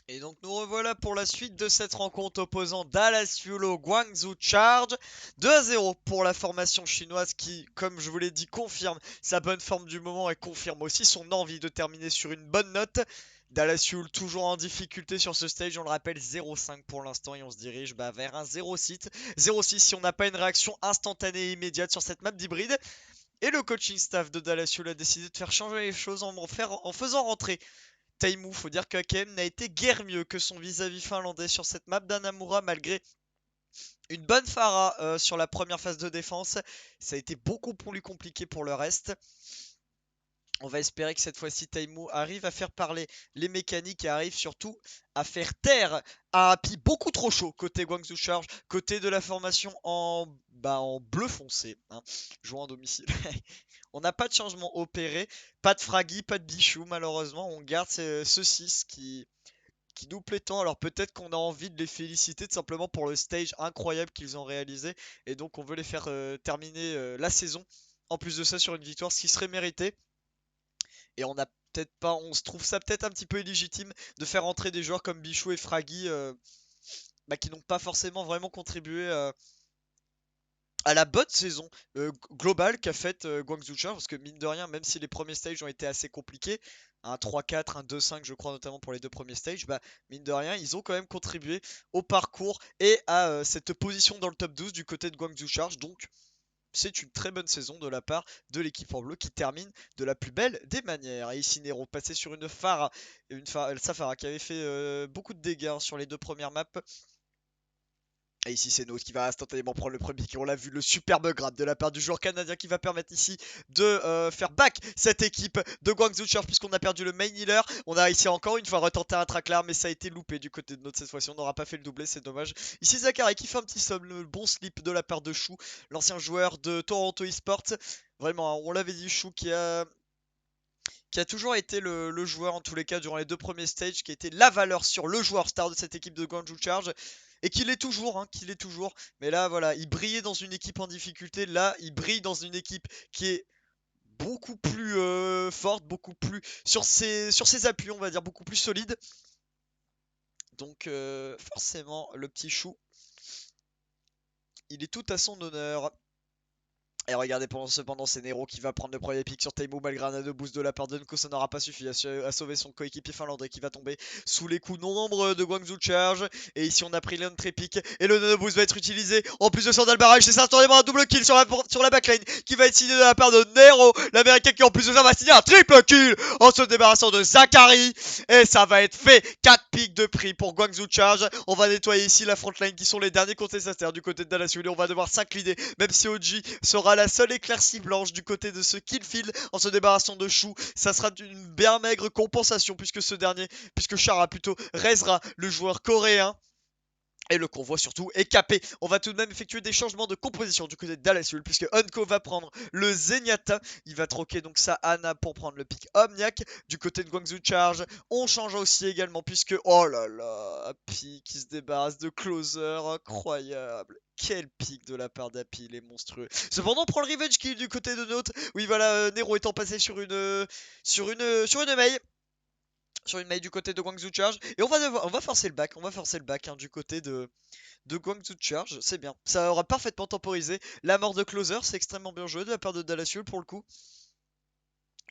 Et donc nous revoilà pour la suite de cette rencontre opposant Dallas Fuel au Guangzhou Charge. 2-0 pour la formation chinoise qui, comme je vous l'ai dit, confirme sa bonne forme du moment et confirme aussi son envie de terminer sur une bonne note. Dallas Fuel toujours en difficulté sur ce stage, on le rappelle 0-5 pour l'instant et on se dirige vers un 0-6. 0-6 si on n'a pas une réaction instantanée et immédiate sur cette map d'hybride. Et le coaching staff de Dallas Fuel a décidé de faire changer les choses en faisant rentrer Taimu. Faut dire que AKM n'a été guère mieux que son vis-à-vis finlandais sur cette map d'Anamura malgré une bonne Pharah sur la première phase de défense. Ça a été beaucoup plus compliqué pour le reste. On va espérer que cette fois-ci Taimu arrive à faire parler les mécaniques et arrive surtout à faire taire un Happy beaucoup trop chaud côté Guangzhou Charge, côté de la formation en bleu foncé, hein, jouant à domicile. On n'a pas de changement opéré, pas de Fraggy, pas de Bichou malheureusement. On garde ce 6 qui nous plaît tant. Alors peut-être qu'on a envie de les féliciter tout simplement pour le stage incroyable qu'ils ont réalisé. Et donc on veut les faire terminer la saison. En plus de ça sur une victoire, ce qui serait mérité. Et on a peut-être pas, on se trouve ça peut-être un petit peu illégitime de faire entrer des joueurs comme Bichou et Fraggy qui n'ont pas forcément vraiment contribué à la bonne saison globale qu'a faite Guangzhou Charge, parce que mine de rien, même si les premiers stages ont été assez compliqués, un 3-4, un 2-5 je crois notamment pour les deux premiers stages, mine de rien, ils ont quand même contribué au parcours et à cette position dans le top 12 du côté de Guangzhou Charge, donc c'est une très bonne saison de la part de l'équipe en bleu qui termine de la plus belle des manières. Et ici Nero passé sur une Pharah, Safara qui avait fait beaucoup de dégâts sur les deux premières maps. Et ici c'est Nose qui va instantanément prendre le premier kill. On l'a vu, le superbe grab de la part du joueur canadien qui va permettre ici de faire back cette équipe de Guangzhou Charge puisqu'on a perdu le main healer. On a ici encore une fois retenté un tracklar mais ça a été loupé du côté de Node cette fois-ci. On n'aura pas fait le doublé, c'est dommage. Ici Zachary qui fait un petit sub, le bon slip de la part de Chou, l'ancien joueur de Toronto Esports. Vraiment, hein, on l'avait dit, Chou qui a toujours été le joueur en tous les cas durant les deux premiers stages, qui a été la valeur sur le joueur star de cette équipe de Guangzhou Charge. Et qu'il est toujours, hein, qu'il est toujours. Mais là, voilà, il brillait dans une équipe en difficulté. Là, il brille dans une équipe qui est beaucoup plus forte, beaucoup plus sur ses appuis, on va dire, beaucoup plus solide. Donc, forcément, le petit Chou, il est tout à son honneur. Et regardez, cependant, c'est Nero qui va prendre le premier pick sur Taimu malgré un de boost de la part de Nko. Ça n'aura pas suffi à sauver son coéquipier finlandais qui va tomber sous les coups non nombreux de Guangzhou Charge. Et ici, on a pris l'entrée pick et le nano boost va être utilisé. En plus de ça, on a le barrage. C'est instantanément un double kill sur la backline qui va être signé de la part de Nero, l'américain qui en plus de ça va signer un triple kill en se débarrassant de Zachary. Et ça va être fait. 4 picks de prix pour Guangzhou Charge. On va nettoyer ici la frontline qui sont les derniers contestataires du côté de Dallas Fuel. On va devoir s'incliner, même si OG sera la seule éclaircie blanche du côté de ce killfield en se débarrassant de Chou. Ça sera une bien maigre compensation puisque Chara plutôt restera le joueur coréen. Et le convoi surtout est capé. On va tout de même effectuer des changements de composition du côté de Dallas Fuel puisque Unco va prendre le Zenyatta. Il va troquer donc sa Ana pour prendre le pick Omniac. Du côté de Guangzhou Charge, on change aussi également puisque, oh là là, Happy qui se débarrasse de Closer, incroyable. Quel pick de la part d'Happy, il est monstrueux. Cependant, on prend le revenge kill du côté de Note. Oui, voilà, Nero étant passé sur une mail du côté de Guangzhou Charge. Et on va forcer le back. On va forcer le back hein, du côté de Guangzhou Charge. C'est bien. Ça aura parfaitement temporisé la mort de Closer. C'est extrêmement bien joué de la part de Dallas Fuel pour le coup.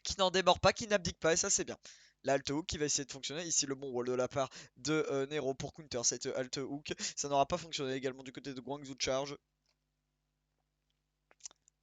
Qui n'en démord pas, qui n'abdique pas. Et ça, c'est bien. La Alt Hook qui va essayer de fonctionner. Ici, le bon wall de la part de Nero pour counter cette Alt Hook. Ça n'aura pas fonctionné également du côté de Guangzhou Charge.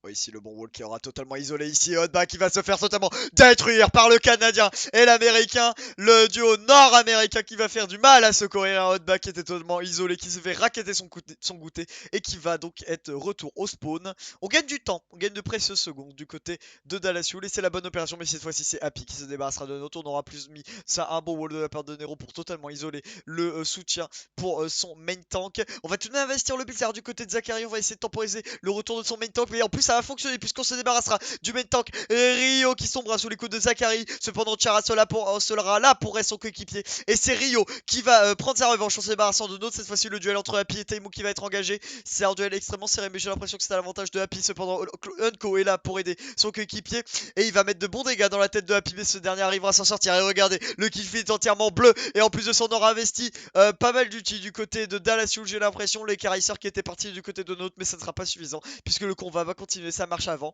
Ouais, ici le bon wall qui aura totalement isolé ici Hotback qui va se faire totalement détruire par le Canadien et l'Américain, le duo nord-américain qui va faire du mal à ce Coréen. Hotback qui était totalement isolé, qui se fait racketter son goûter et qui va donc être retour au spawn. On gagne du temps, on gagne de précieuses secondes du côté de Dallas Fuel et c'est la bonne opération, mais cette fois-ci c'est Happy qui se débarrassera de notre. On aura plus mis ça un bon wall de la part de Nero pour totalement isoler le soutien pour son main tank. On va tout de même investir le blizzard du côté de Zachary, on va essayer de temporiser le retour de son main tank, mais en plus ça va fonctionner puisqu'on se débarrassera du main tank Rio qui sombra sous les coups de Zachary. Cependant, Chara sera là pour son coéquipier. Et c'est Rio qui va prendre sa revanche en se débarrassant de Note. Cette fois-ci, le duel entre Happy et Taimu qui va être engagé. C'est un duel extrêmement serré, mais j'ai l'impression que c'est à l'avantage de Happy. Cependant, Unko est là pour aider son coéquipier. Et il va mettre de bons dégâts dans la tête de Happy, mais ce dernier arrivera à s'en sortir. Et regardez, le kill est entièrement bleu. Et en plus de son aura investi pas mal d'ulti du côté de Dallas Yule, j'ai l'impression. Les carisseurs qui étaient partis du côté de Note, mais ça ne sera pas suffisant puisque le combat va continuer sa marche avant.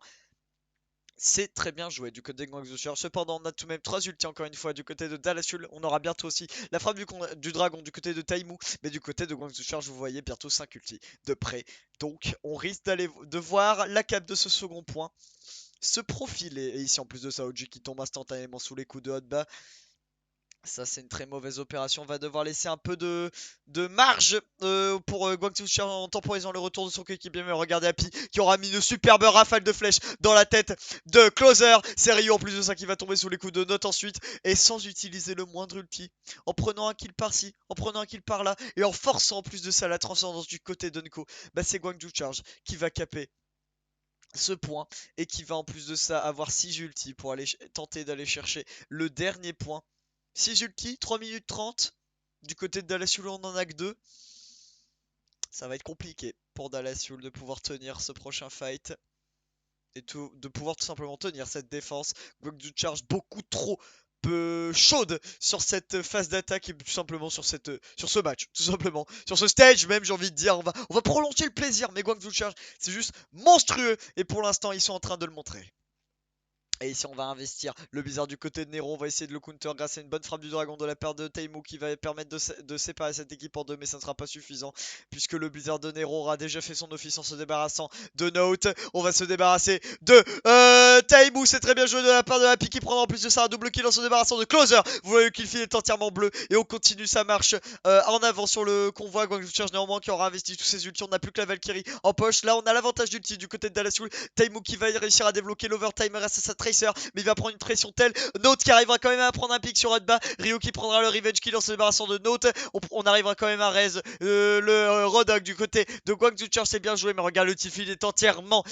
C'est très bien joué du côté de Guangzhou Charge. Cependant, on a tout de même 3 ultis encore une fois du côté de Dalasul. On aura bientôt aussi la frappe du dragon du côté de Taimu. Mais du côté de Guangzhou Charge, vous voyez bientôt 5 ultis de près. Donc, on risque de voir la cape de ce second point se profiler. Et ici, en plus de ça, Oji qui tombe instantanément sous les coups de Hotba. Ça, c'est une très mauvaise opération. On va devoir laisser un peu de marge pour Guangzhou Xiao en temporisant le retour de son coéquipier. Mais regardez Happy qui aura mis une superbe rafale de flèches dans la tête de Closer. C'est Ryu en plus de ça qui va tomber sous les coups de Note ensuite. Et sans utiliser le moindre ulti. En prenant un kill par-ci, en prenant un kill par-là. Et en forçant en plus de ça la transcendance du côté d'Unko. Bah, c'est Guangzhou Charge qui va caper ce point. Et qui va en plus de ça avoir 6 ultis pour aller tenter d'aller chercher le dernier point. 6 ulti, 3 minutes 30. Du côté de Dallas Yule, on en a que 2. Ça va être compliqué pour Dallas Yule de pouvoir tenir ce prochain fight. Et de pouvoir tout simplement tenir cette défense. Guangzhou Charge beaucoup trop peu chaude sur cette phase d'attaque et tout simplement sur ce match. Tout simplement. Sur ce stage même, j'ai envie de dire. On va prolonger le plaisir. Mais Guangzhou Charge, c'est juste monstrueux. Et pour l'instant, ils sont en train de le montrer. Et ici on va investir le bizarre du côté de Nero, on va essayer de le counter grâce à une bonne frappe du dragon de la part de Taimu qui va permettre de séparer cette équipe en deux, mais ça ne sera pas suffisant puisque le blizzard de Nero aura déjà fait son office en se débarrassant de Note. On va se débarrasser de Taimu, c'est très bien joué de la part de Happy qui prendra en plus de ça un double kill en se débarrassant de Closer. Vous voyez qu'il est entièrement bleu et on continue sa marche en avant sur le convoi. Guangzhou Charge néanmoins qui aura investi tous ses ultis, on n'a plus que la Valkyrie en poche. Là on a l'avantage d'ulti du côté de Dallas Yule. Taimu qui va réussir à débloquer l'overtime grâce à sa Tracer, mais il va prendre une pression telle. Note qui arrivera quand même à prendre un pic sur Hotba. Rio qui prendra le revenge kill en se débarrassant de Note. On arrivera quand même à raise le Rodog du côté de Guangzhou Charge. C'est bien joué, mais regarde, le Tifil est entièrement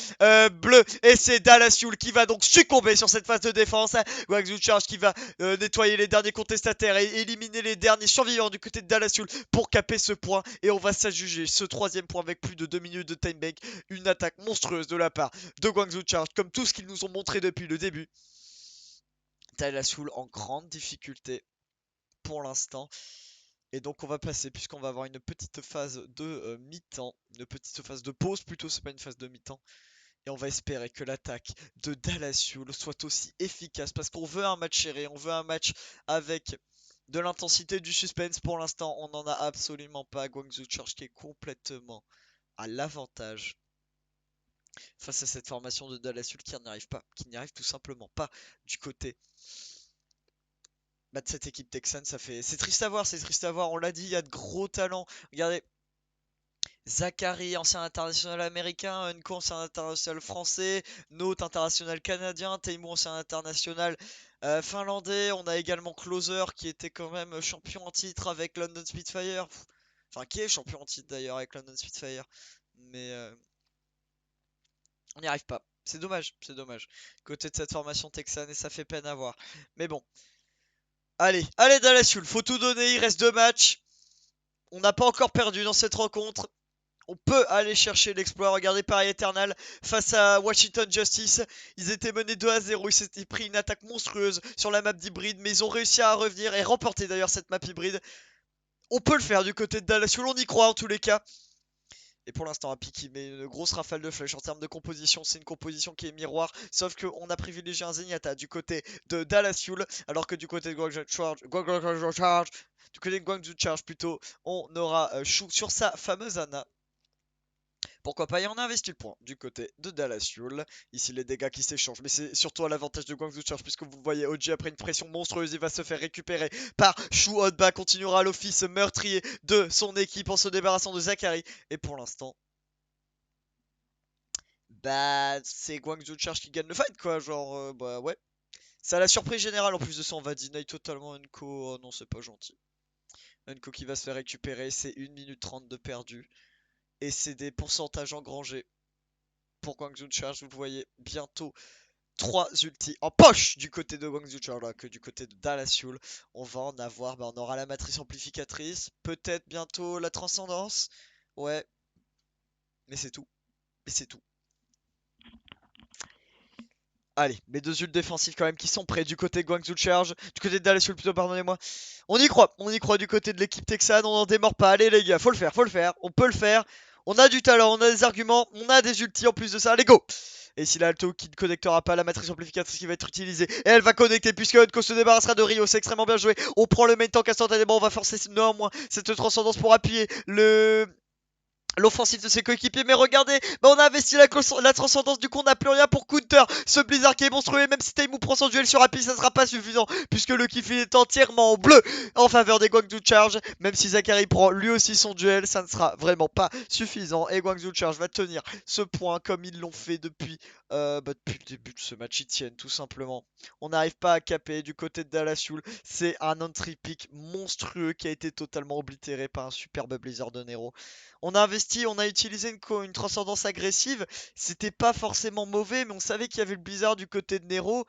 bleu. Et c'est Dallas Yule qui va donc succomber sur cette phase de défense. Guangzhou Charge qui va nettoyer les derniers contestataires et éliminer les derniers survivants du côté de Dallas Yule pour caper ce point. Et on va s'adjuger ce troisième point avec plus de 2 minutes de time bank. Une attaque monstrueuse de la part de Guangzhou Charge, comme tout ce qu'ils nous ont montré depuis le début. Dallas Yule en grande difficulté pour l'instant. Et donc on va passer, puisqu'on va avoir une petite phase de mi-temps, une petite phase de pause plutôt, c'est pas une phase de mi-temps. Et on va espérer que l'attaque de Dallas Yule soit aussi efficace, parce qu'on veut un match serré, on veut un match avec de l'intensité, du suspense. Pour l'instant, on n'en a absolument pas. Guangzhou Charge qui est complètement à l'avantage face à cette formation de Dallas Yule qui n'y arrive tout simplement pas du côté de cette équipe texane. C'est triste à voir, c'est triste à voir. On l'a dit, il y a de gros talents. Regardez, Zachary, ancien international américain, Unko, ancien international français, Note, international canadien, Taimu, ancien international finlandais. On a également Closer qui était quand même champion en titre avec London Spitfire. Enfin, qui est champion en titre d'ailleurs avec London Spitfire. Mais on n'y arrive pas. C'est dommage, c'est dommage. Côté de cette formation texane et ça fait peine à voir. Mais bon. Allez, allez Dallas Yule, faut tout donner, il reste 2 matchs. On n'a pas encore perdu dans cette rencontre. On peut aller chercher l'exploit. Regardez Paris Eternal face à Washington Justice. Ils étaient menés 2-0. Ils s'étaient pris une attaque monstrueuse sur la map d'hybride. Mais ils ont réussi à revenir et remporter d'ailleurs cette map hybride. On peut le faire du côté de Dallas Yule. On y croit en tous les cas. Et pour l'instant, Happy qui met une grosse rafale de flèches en termes de composition. C'est une composition qui est miroir. Sauf qu'on a privilégié un Zenyatta du côté de Dallas Yule. Alors que du côté de Guangzhou Charge, du côté de Guangzhou Charge plutôt, on aura Shu sur sa fameuse Ana. Pourquoi pas, et on a investi le point du côté de Dallas Yule. Ici les dégâts qui s'échangent, mais c'est surtout à l'avantage de Guangzhou Charge, puisque vous voyez OG après une pression monstrueuse, il va se faire récupérer par Shu. Hotba continuera l'office meurtrier de son équipe en se débarrassant de Zachary. Et pour l'instant, bah c'est Guangzhou Charge qui gagne le fight quoi, genre bah ouais. C'est à la surprise générale, en plus de ça on va deny totalement Unko. Oh non, c'est pas gentil. Unko qui va se faire récupérer, c'est 1 minute 30 de perdu. Et c'est des pourcentages engrangés pour Guangzhou Charge. Vous voyez bientôt 3 ultis en poche du côté de Guangzhou Charge, alors que du côté de Dallas Fuel, on va en avoir, on aura la matrice amplificatrice, peut-être bientôt la transcendance. Ouais, mais c'est tout. Mais c'est tout. Allez, mes deux ults défensifs quand même qui sont prêts du côté de Guangzhou Charge, du côté de Dallas Fuel plutôt, pardonnez-moi. On y croit du côté de l'équipe texane, on n'en démord pas. Allez les gars, faut le faire, on peut le faire. On a du talent, on a des arguments, on a des ultis en plus de ça, allez go! Et si l'Alto qui ne connectera pas la matrice amplificatrice qui va être utilisée, et elle va connecter puisque Unco se débarrassera de Rio, c'est extrêmement bien joué. On prend le main tank instantanément, on va forcer néanmoins cette transcendance pour appuyer l'offensive de ses coéquipiers, mais regardez, on a investi la transcendance, du coup on n'a plus rien pour counter ce Blizzard qui est monstrueux. Même si Taimu prend son duel sur Happy, ça sera pas suffisant puisque le kill est entièrement en bleu en faveur des Guangzhou Charge. Même si Zachary prend lui aussi son duel, ça ne sera vraiment pas suffisant et Guangzhou Charge va tenir ce point comme ils l'ont fait depuis le début de ce match. Ils tiennent tout simplement. On n'arrive pas à caper du côté de Dallas Fuel. C'est un entry pick monstrueux qui a été totalement oblitéré par un superbe Blizzard de Nero. On a investi, on a utilisé une transcendance agressive. C'était pas forcément mauvais, mais on savait qu'il y avait le Blizzard du côté de Nero.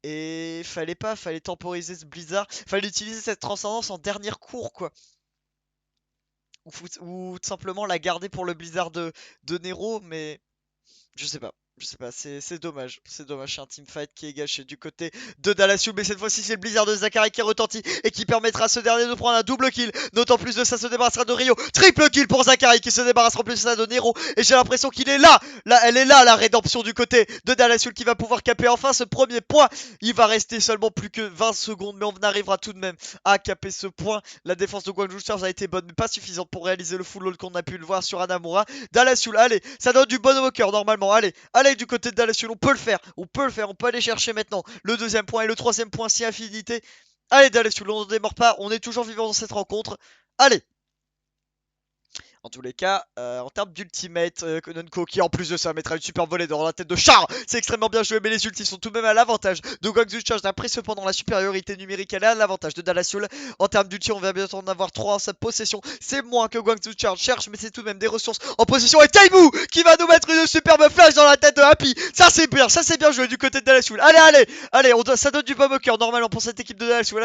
Et fallait temporiser ce Blizzard. Fallait utiliser cette transcendance en dernier cours, quoi. Ou tout simplement la garder pour le Blizzard de Nero, mais je sais pas. Je sais pas, c'est dommage. C'est dommage, c'est un teamfight qui est gâché du côté de Dallas. Mais cette fois-ci, c'est le Blizzard de Zachary qui retentit et qui permettra à ce dernier de prendre un double kill. D'autant plus de ça, se débarrassera de Rio. Triple kill pour Zachary qui se débarrassera en plus de ça de Nero. Et j'ai l'impression qu'il est là. Elle est là, la rédemption du côté de Dallas qui va pouvoir caper enfin ce premier point. Il va rester seulement plus que 20 secondes, mais on arrivera tout de même à caper ce point. La défense de Guangzhou Charge a été bonne, mais pas suffisante pour réaliser le full hold qu'on a pu le voir sur Anamura. Dallas, allez, ça donne du bon au cœur normalement. Allez du côté de Dallas, on peut le faire, on peut le faire, on peut aller chercher maintenant le deuxième point et le troisième point si affinité. Allez Dallas, on ne démord pas, on est toujours vivant dans cette rencontre. Allez. En tous les cas, en termes d'ultimate, Kononko qui en plus de ça mettra une super volée dans la tête de Char. C'est extrêmement bien joué, mais les ultis sont tout de même à l'avantage de Guangzhou Charge. Après cependant la supériorité numérique, elle est à l'avantage de Dallas Fuel. En termes d'ulti, on va bientôt en avoir 3 en sa possession. C'est moins que Guangzhou Charge cherche, mais c'est tout de même des ressources en possession. Et Taimu qui va nous mettre une superbe flash dans la tête de Happy. Ça c'est bien joué du côté de Dallas Fuel. Allez, ça donne du baume au cœur normalement pour cette équipe de Dallas Fuel.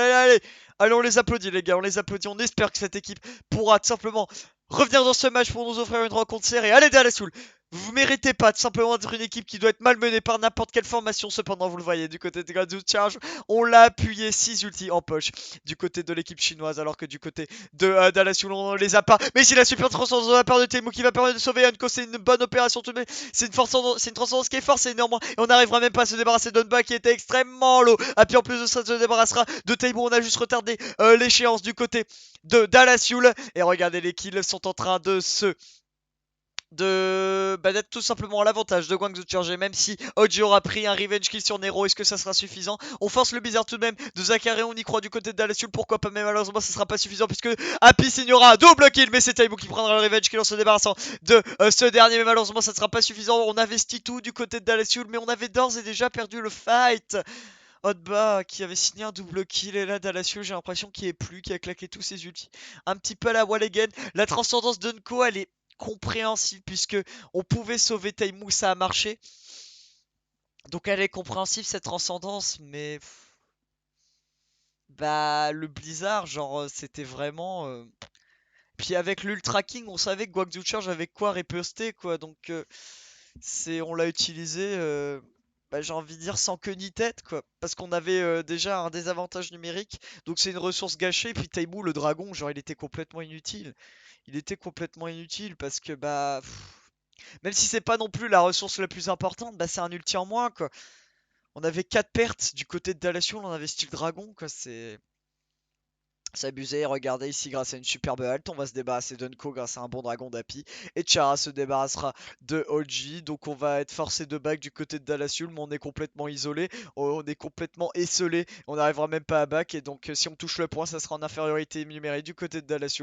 Allez, on les applaudit les gars, on les applaudit. On espère que cette équipe pourra tout simplement revenir dans ce match pour nous offrir une rencontre serrée. Allez Dallas Fuel, vous méritez pas tout simplement d'être une équipe qui doit être malmenée par n'importe quelle formation. Cependant, vous le voyez, du côté de Guangzhou Charge, on l'a appuyé 6 ultis en poche du côté de l'équipe chinoise, alors que du côté de Dallas Fuel, on les a pas. Mais si la super transcendance de la part de Taimu qui va permettre de sauver Hanko, c'est une bonne opération tout de même. C'est une transcendance qui est forcée néanmoins. Et on n'arrivera même pas à se débarrasser d'Unba qui était extrêmement low. Et puis en plus de ça, se débarrassera de Taimu. On a juste retardé l'échéance du côté de Dallas Fuel. Et regardez, les kills sont en train d'être tout simplement à l'avantage de Guangzhou Charge. Même si Oji aura pris un revenge kill sur Nero, est-ce que ça sera suffisant? On force le Blizzard tout de même de Zachary, on y croit du côté de Dallas Fuel, pourquoi pas, mais malheureusement ça sera pas suffisant puisque Happy signera un double kill, mais c'est Taimu qui prendra le revenge kill en se débarrassant de ce dernier, mais malheureusement ça ne sera pas suffisant. On investit tout du côté de Dallas Fuel, mais on avait d'ores et déjà perdu le fight. Hotba qui avait signé un double kill, et là Dallas Fuel, j'ai l'impression qu'il est plus, qui a claqué tous ses ultis un petit peu à la wall again. La transcendance d'Unko, elle est compréhensible puisque on pouvait sauver Taimu, ça a marché. Donc elle est compréhensible cette transcendance, mais bah le Blizzard, genre c'était vraiment. Puis avec l'Ultra King, on savait que Guangzhou Charge avait quoi riposter quoi, donc on l'a utilisé. Bah, j'ai envie de dire sans queue ni tête quoi, parce qu'on avait déjà un désavantage numérique, donc c'est une ressource gâchée. Puis Taimu le dragon, genre il était complètement inutile. Il était complètement inutile parce que bah même si c'est pas non plus la ressource la plus importante, bah c'est un ulti en moins quoi. On avait 4 pertes du côté de Dallas, on avait le dragon quoi, c'est abusé. Regardez ici, grâce à une superbe halte, on va se débarrasser d'Unko grâce à un bon dragon d'Api. Et Chara se débarrassera de OG. Donc on va être forcé de back du côté de Dallas, mais on est complètement isolé. On est complètement esselé. On n'arrivera même pas à back. Et donc si on touche le point, ça sera en infériorité numérique du côté de Dallas.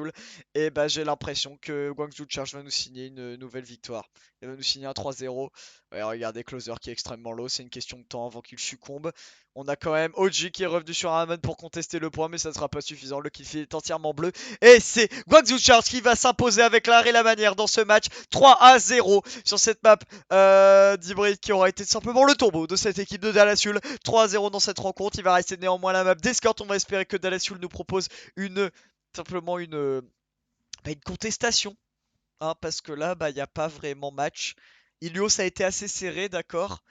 Et bah j'ai l'impression que Guangzhou Charge va nous signer une nouvelle victoire. Il va nous signer un 3-0. Ouais, regardez Closer qui est extrêmement low, c'est une question de temps avant qu'il succombe. On a quand même OG qui est revenu sur Hammond pour contester le point, mais ça ne sera pas suffisant. Le kill est entièrement bleu. Et c'est Guangzhou Charge qui va s'imposer avec l'art et la manière dans ce match. 3-0 sur cette map d'Hybrid qui aura été simplement le tombeau de cette équipe de Dallas Fuel. 3-0 dans cette rencontre. Il va rester néanmoins la map d'escort. On va espérer que Dallas Fuel nous propose simplement une contestation, hein, parce que là, bah, il n'y a pas vraiment match. Ilios a été assez serré, d'accord.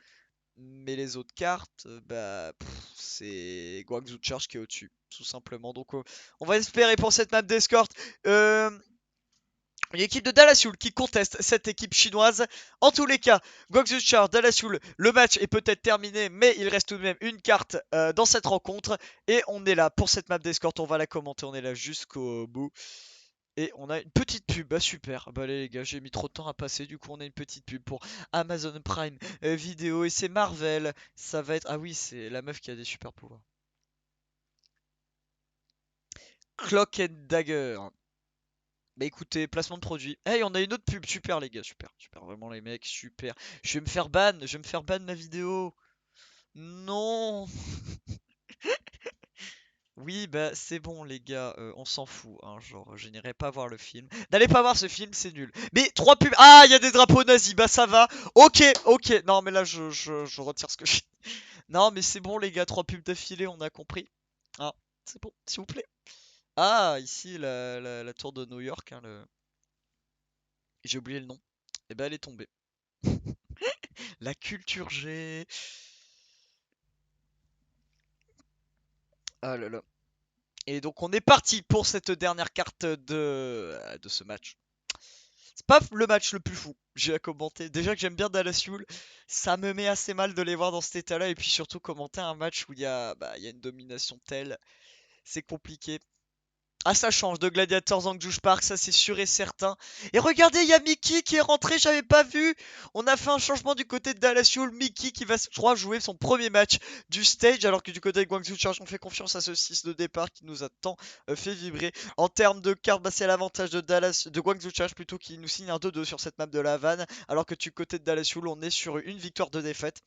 Mais les autres cartes, bah, c'est Guangzhou Charge qui est au-dessus, tout simplement. Donc, on va espérer pour cette map d'escorte. Une équipe de Dallas Fuel qui conteste cette équipe chinoise. En tous les cas, Guangzhou Charge, Dallas Fuel, le match est peut-être terminé, mais il reste tout de même une carte dans cette rencontre. Et on est là pour cette map d'escorte, on va la commenter, on est là jusqu'au bout. Et on a une petite pub, bah super, bah allez les gars, j'ai mis trop de temps à passer, du coup on a une petite pub pour Amazon Prime Vidéo et c'est Marvel, ça va être... Ah oui, c'est la meuf qui a des super pouvoirs. Clock and Dagger. Bah écoutez, placement de produit. Hey, on a une autre pub, super les gars, super, super, vraiment les mecs, super. Je vais me faire ban, je vais me faire ban ma vidéo. Non. Oui, bah c'est bon les gars, on s'en fout, hein, genre je n'irai pas voir le film. N'allez pas voir ce film, c'est nul. Mais trois pubs... Ah, il y a des drapeaux nazis, bah ça va. Ok, ok. Non mais là je retire ce que je... Non mais c'est bon les gars, trois pubs d'affilée, on a compris. Ah, c'est bon, s'il vous plaît. Ah, ici la tour de New York, hein, j'ai oublié le nom. Et bah elle est tombée. La culture G. Ah là là. Et donc on est parti pour cette dernière carte de ce match. C'est pas le match le plus fou, j'ai à commenter. Déjà que j'aime bien Dallas Fuel, ça me met assez mal de les voir dans cet état-là. Et puis surtout commenter un match où il y a une domination telle, c'est compliqué. Ah, ça change de Gladiator Zhangjiu Park, ça c'est sûr et certain. Et regardez, il y a Mickey qui est rentré, j'avais pas vu. On a fait un changement du côté de Dallas Fuel. Mickey qui va, je crois, jouer son premier match du stage, alors que du côté de Guangzhou Charge, on fait confiance à ce 6 de départ qui nous a tant fait vibrer. En termes de cartes, bah, c'est l'avantage de Guangzhou Charge plutôt qui nous signe un 2-2 sur cette map de la Havane, alors que du côté de Dallas Fuel, on est sur une victoire de défaite.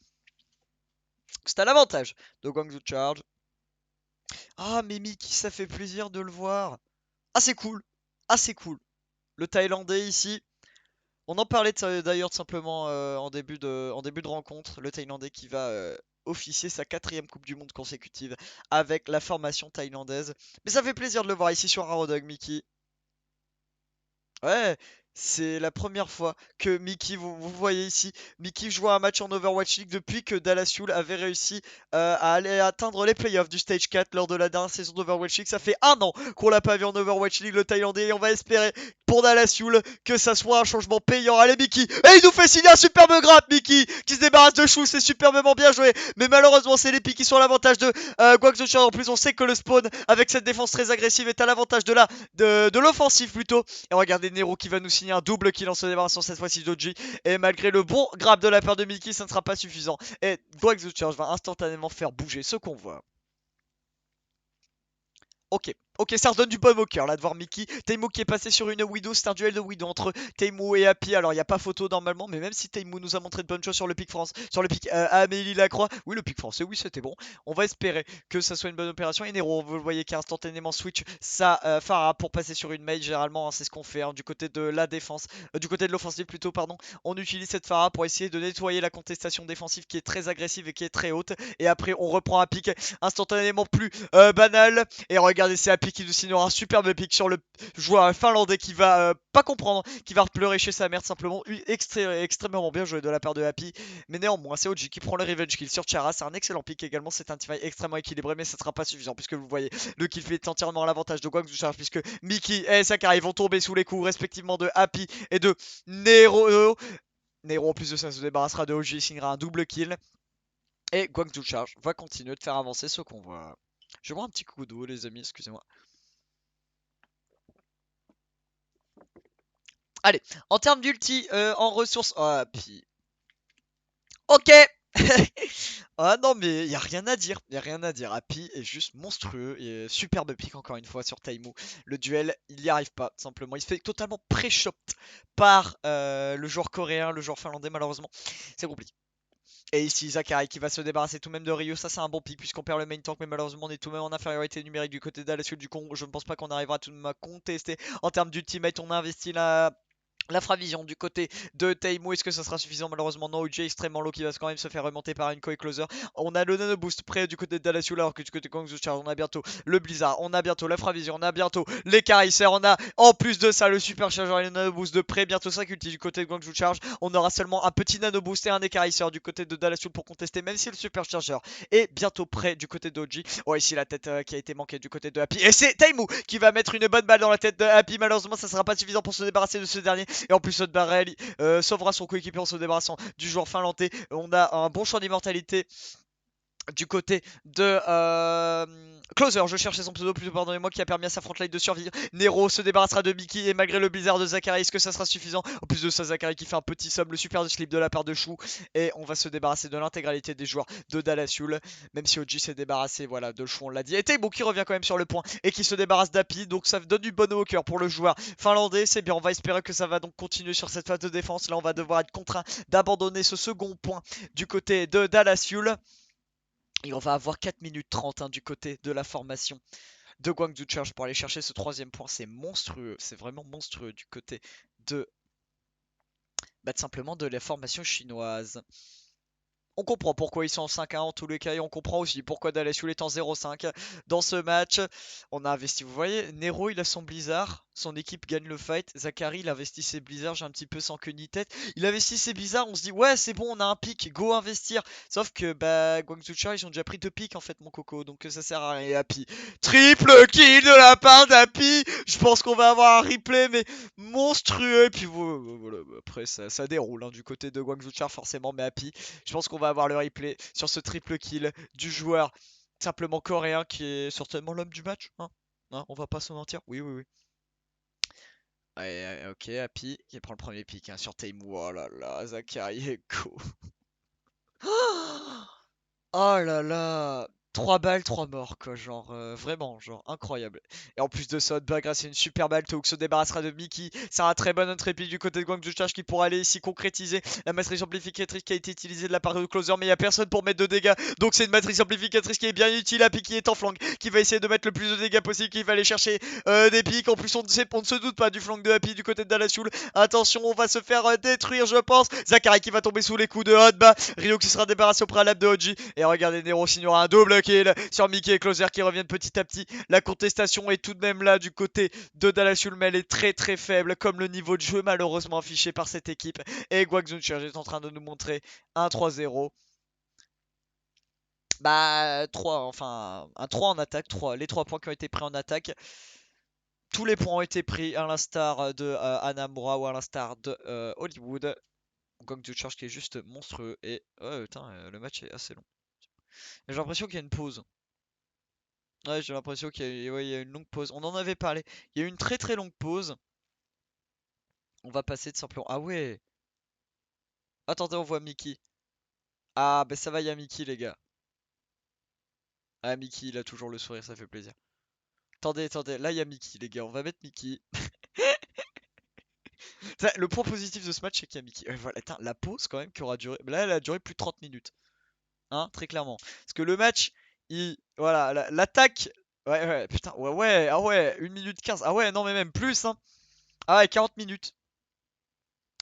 C'est à l'avantage de Guangzhou Charge. Ah, mais Mickey, ça fait plaisir de le voir. Ah, c'est cool. Ah, c'est cool. Le Thaïlandais ici. On en parlait d'ailleurs simplement en début de rencontre. Le Thaïlandais qui va officier sa quatrième Coupe du Monde consécutive avec la formation thaïlandaise. Mais ça fait plaisir de le voir ici sur Arodog, Mickey. Ouais, c'est la première fois que Mickey, vous voyez ici, Mickey joue un match en Overwatch League depuis que Dallas Fuel avait réussi à aller atteindre les playoffs du Stage 4 lors de la dernière saison d'Overwatch League. Ça fait un an qu'on l'a pas vu en Overwatch League, le Thaïlandais, et on va espérer pour Dallas Fuel que ça soit un changement payant. Allez, Mickey, et il nous fait signer un superbe grappe, Mickey, qui se débarrasse de Chou, c'est superbement bien joué. Mais malheureusement, c'est les Pics qui sont à l'avantage de Guangzhou. En plus, on sait que le spawn, avec cette défense très agressive, est à l'avantage de l'offensive plutôt. Et regardez Nero qui va nous signer un double kill en se débarrassant cette fois-ci d'Oji. Et malgré le bon grab de la part de Mickey, ça ne sera pas suffisant. Et Guangzhou Charge va instantanément faire bouger ce convoi. Ok, ok, ça redonne du baume au cœur là de voir Mickey. Taimu qui est passé sur une Widow, c'est un duel de Widow entre Taimu et Happy. Alors il n'y a pas photo normalement, mais même si Taimu nous a montré de bonnes choses sur le pic France, sur le pic Amélie Lacroix, oui le pic français, oui c'était bon. On va espérer que ça soit une bonne opération. Et Nero, vous le voyez qui a instantanément switch sa Pharah pour passer sur une mage. Généralement hein, c'est ce qu'on fait hein, du côté de la défense, du côté de l'offensive plutôt pardon. On utilise cette Pharah pour essayer de nettoyer la contestation défensive qui est très agressive et qui est très haute. Et après on reprend un pic instantanément plus banal. Et regardez, c'est Happy qui nous signera un superbe pick sur le joueur finlandais qui va pas comprendre, qui va pleurer chez sa mère simplement. Extrêmement bien joué de la part de Happy. Mais néanmoins, c'est OG qui prend le revenge kill sur Chara. C'est un excellent pick également. C'est un teamfight extrêmement équilibré, mais ça sera pas suffisant puisque vous voyez, le kill fait entièrement à l'avantage de Guangzhou Charge puisque Mickey et Sakai vont tomber sous les coups respectivement de Happy et de Nero. Nero en plus de ça se débarrassera de OG, signera un double kill. Et Guangzhou Charge va continuer de faire avancer ce convoi. Je bois un petit coup d'eau les amis, excusez-moi. Allez, en termes d'ulti, en ressources... Oh, puis... Ok, Ah non, mais il y a rien à dire. Il y a rien à dire. Happy est juste monstrueux. Et superbe pick encore une fois sur Taimu. Le duel, il n'y arrive pas, tout simplement. Il se fait totalement pré-shot par le joueur coréen, le joueur finlandais, malheureusement. C'est compliqué. Et ici, Zachary qui va se débarrasser tout de même de Ryu. Ça, c'est un bon pick puisqu'on perd le main tank. Mais malheureusement, on est tout de même en infériorité numérique du côté d'Alessio. Du coup, je ne pense pas qu'on arrivera tout de même à contester. En termes d'ultimate, on a investi la Fravision du côté de Taimu. Est-ce que ça sera suffisant? Malheureusement non. OJ extrêmement low qui va quand même se faire remonter par une Koi Closer. On a le Nano Boost prêt du côté de Dallas alors que du côté de Guangzhou Charge on a bientôt le Blizzard, on a bientôt la Fravision, on a bientôt les Carisseurs, on a en plus de ça le Super Charger et le Nano Boost de près, bientôt 5 ulti du côté de Guangzhou Charge. On aura seulement un petit Nano Boost et un écarisseur du côté de Dallas pour contester, même si le Super Charger est bientôt prêt du côté d'OG. Oh, ici la tête qui a été manquée du côté de Happy. Et c'est Taimu qui va mettre une bonne balle dans la tête de Happy. Malheureusement, ça sera pas suffisant pour se débarrasser de ce dernier. Et en plus, Barrel sauvera son coéquipier en se débarrassant du joueur finlandais. On a un bon champ d'immortalité du côté de Closer, je cherchais son pseudo, plutôt pardonnez-moi, qui a permis à sa frontline de survivre. Nero se débarrassera de Mickey et malgré le blizzard de Zachary, est-ce que ça sera suffisant? En plus de ça, Zachary qui fait un petit sub, le super de slip de la part de Chou. Et on va se débarrasser de l'intégralité des joueurs de Dallas Yule. Même si OG s'est débarrassé, voilà, de Chou, on l'a dit. Et Taibo qui revient quand même sur le point et qui se débarrasse d'Api. Donc ça donne du bon au cœur pour le joueur finlandais. C'est bien, on va espérer que ça va donc continuer sur cette phase de défense. Là, on va devoir être contraint d'abandonner ce second point du côté de Dallas Yule. Et on va avoir 4 minutes 30 du côté de la formation de Guangzhou Charge pour aller chercher ce troisième point. C'est monstrueux, c'est vraiment monstrueux du côté de, simplement de la formation chinoise. On comprend pourquoi ils sont en 5-1 en tous les cas et on comprend aussi pourquoi Dalashul est en 0-5 dans ce match. On a investi, vous voyez, Nero il a son blizzard, son équipe gagne le fight. Zachary il investit ses blizzards, j'ai un petit peu sans queue ni tête. Il investit ses blizzards, on se dit ouais c'est bon on a un pic, go investir. Sauf que bah Guangzhou Charge ils ont déjà pris 2 pics en fait mon coco, donc ça sert à rien. Et Happy, triple kill de la part d'Happy. Je pense qu'on va avoir un replay mais monstrueux. Et puis voilà, après ça déroule du côté de Guangzhou Charge forcément, mais Happy. Je pense qu'on va avoir le replay sur ce triple kill du joueur simplement coréen qui est certainement l'homme du match. Hein, on va pas se mentir. Oui, oui, oui. Ouais, ok, Happy qui prend le premier pick sur Taimu. Oh là là, Zachary Echo. Oh là là, 3 balles, 3 morts quoi, genre vraiment, genre incroyable. Et en plus de ça, Bagra c'est une super balle, Touk se débarrassera de Mickey. C'est un très bon entrépli du côté de Guangzhou Charge qui pourra aller ici concrétiser la matrice amplificatrice qui a été utilisée de la part de Closer, mais il n'y a personne pour mettre de dégâts. Donc c'est une matrice amplificatrice qui est bien utile, Happy qui est en flank, qui va essayer de mettre le plus de dégâts possible, qui va aller chercher des pics. En plus on ne se doute pas du flank de Happy du côté de Dallas Yule. Attention, on va se faire détruire je pense. Zachary qui va tomber sous les coups de Hotba. Ryo qui sera débarrassé au préalable de Oji. Et regardez, Nero signera un double kill sur Mickey et Closer qui reviennent petit à petit. La contestation est tout de même là du côté de Dallas Yule, mais elle est très très faible, comme le niveau de jeu malheureusement affiché par cette équipe. Et Guangzhou Charge est en train de nous montrer un 3-0. Bah 3, enfin un 3 en attaque, 3, les 3 points qui ont été pris en attaque. Tous les points ont été pris à l'instar de Anamura ou à l'instar de Hollywood. Guangzhou Charge qui est juste monstrueux. Et putain, le match est assez long. J'ai l'impression qu'il y a une pause. Ouais, j'ai l'impression qu'il y a une longue pause. On en avait parlé. Il y a eu une très très longue pause. On va passer de simplement. Ah ouais. Attendez, on voit Mickey. Ah, bah ça va, il y a Mickey, les gars. Ah, Mickey, il a toujours le sourire, ça fait plaisir. Attendez, attendez. Là, il y a Mickey, les gars. On va mettre Mickey. Le point positif de ce match, c'est qu'il y a Mickey. Voilà, attends, la pause quand même qui aura duré. Là, elle a duré plus de 30 minutes. Hein, très clairement. Parce que le match, voilà, l'attaque. Ouais, ouais, putain, ouais, ouais, ah ouais, 1 minute 15. Ah ouais, non, mais même plus, hein. Ah ouais, 40 minutes.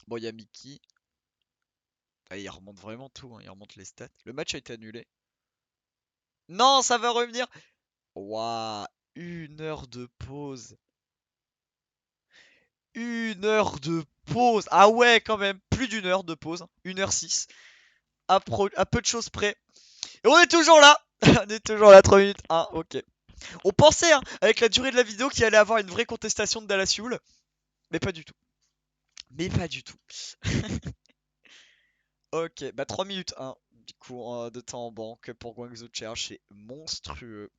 Bon, il y a Mickey. Ah, il remonte vraiment tout, il remonte les stats. Le match a été annulé. Non, ça va revenir. Waouh, 1 heure de pause. 1 heure de pause. Ah ouais, quand même, plus d'1 heure de pause. 1h06. À peu de choses près. Et on est toujours là. On est toujours là, 3 minutes. Ah, ok. On pensait, avec la durée de la vidéo, qu'il allait avoir une vraie contestation de Dallas Yule. Mais pas du tout. Mais pas du tout. Ok, bah 3 minutes 1. Du coup, de temps en banque pour Guangzhou Charge, c'est monstrueux.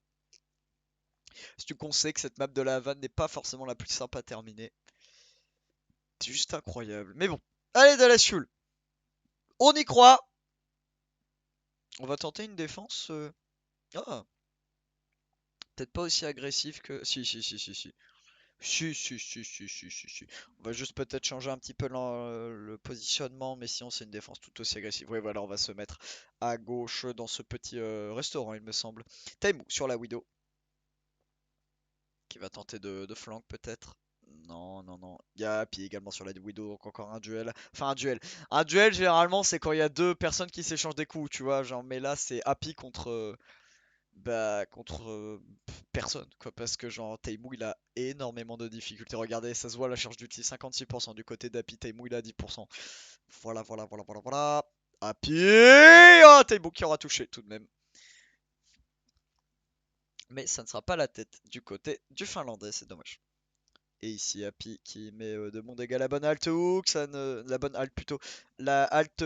Surtout qu'on sait que cette map de la Havane n'est pas forcément la plus simple à terminer. C'est juste incroyable. Mais bon. Allez, Dallas Fuel. On y croit. On va tenter une défense. Ah, peut-être pas aussi agressif que. Si, si, si, si, si. Si, si, si, si, si, si, si. On va juste peut-être changer un petit peu le positionnement, mais sinon c'est une défense tout aussi agressive. Oui, voilà, on va se mettre à gauche dans ce petit restaurant, il me semble. Taimu sur la Widow, qui va tenter de flank peut-être. Non, non, non. Il y a Happy également sur la Widow, donc encore un duel. Enfin, un duel. Un duel, généralement, c'est quand il y a deux personnes qui s'échangent des coups, tu vois. Genre, mais là, c'est Happy contre. Bah, contre personne, quoi, parce que genre Taimu il a énormément de difficultés. Regardez, ça se voit la charge d'ulti 56% du côté d'Happy, Taimu il a 10%. Voilà, voilà, voilà, voilà, voilà. Happy! Oh, Taimu qui aura touché tout de même. Mais ça ne sera pas la tête du côté du Finlandais, c'est dommage. Et ici Happy qui met de bon dégât la bonne alt hook, ça ne... la bonne alt plutôt. La alt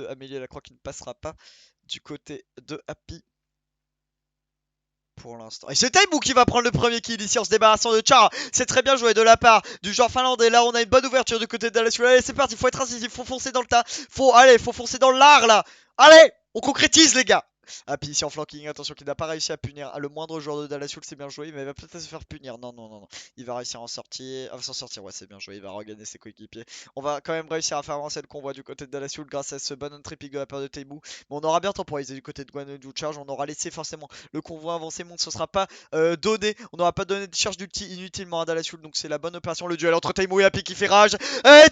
Amélie la croix qui ne passera pas du côté de Happy. Pour l'instant. Et c'est Taimu qui va prendre le premier kill ici en se débarrassant de Char. C'est très bien joué de la part du joueur finlandais. Là, on a une bonne ouverture du côté de Dallas. Allez, c'est parti. Faut être incisif. Faut foncer dans le tas. Allez, faut foncer dans l'art là. Allez, on concrétise les gars. Happy ici en flanking. Attention qu'il n'a pas réussi à punir le moindre joueur de Dallas. C'est bien joué. Mais il va peut-être se faire punir. Non, non, non, non. Il va réussir à en sortir. Ah, s'en sortir. Ouais, c'est bien joué. Il va regagner ses coéquipiers. On va quand même réussir à faire avancer le convoi du côté de Dallas grâce à ce bon on tripping de la part de Taimu. Mais on aura bien temporisé du côté de Guangzhou Charge. On aura laissé forcément le convoi avancer. Monte, ce sera pas donné. On n'aura pas donné de charge d'ulti inutilement à Dalashul. Donc c'est la bonne opération. Le duel entre Taimu et Happy qui fait rage.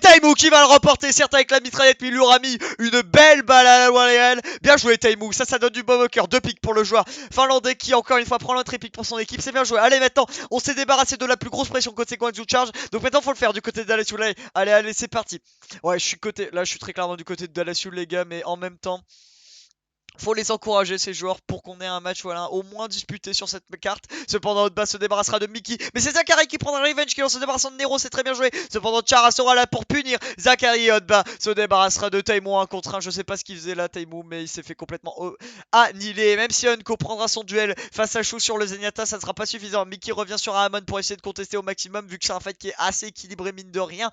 Taimu qui va le remporter, certes avec la mitraillette. Puis il lui aura mis une belle balle à la Loyal. Bien joué Taimu. Ça donne du bon au cœur. 2 pics pour le joueur finlandais qui encore une fois prend l'entrée pic pour son équipe. C'est bien joué. Allez maintenant, on s'est débarrassé de la plus grosse pression côté Guangzhou Charge. Donc maintenant faut le faire du côté de Dalashul. Allez, allez, c'est parti. Ouais, je suis très clairement du côté de Dalashul les gars. Mais en même temps, faut les encourager ces joueurs pour qu'on ait un match voilà au moins disputé sur cette carte. Cependant Hotba se débarrassera de Mickey. Mais c'est Zachary qui prendra revenge qui en se débarrassant de Nero, c'est très bien joué. Cependant Chara sera là pour punir Zachary et Hotba se débarrassera de Taimu 1 contre 1. Je sais pas ce qu'il faisait là Taimu, mais il s'est fait complètement annihilé. Même si Unko prendra son duel face à Chou sur le Zenyatta, ça ne sera pas suffisant. Mickey revient sur Ahamon pour essayer de contester au maximum vu que c'est un fight qui est assez équilibré mine de rien.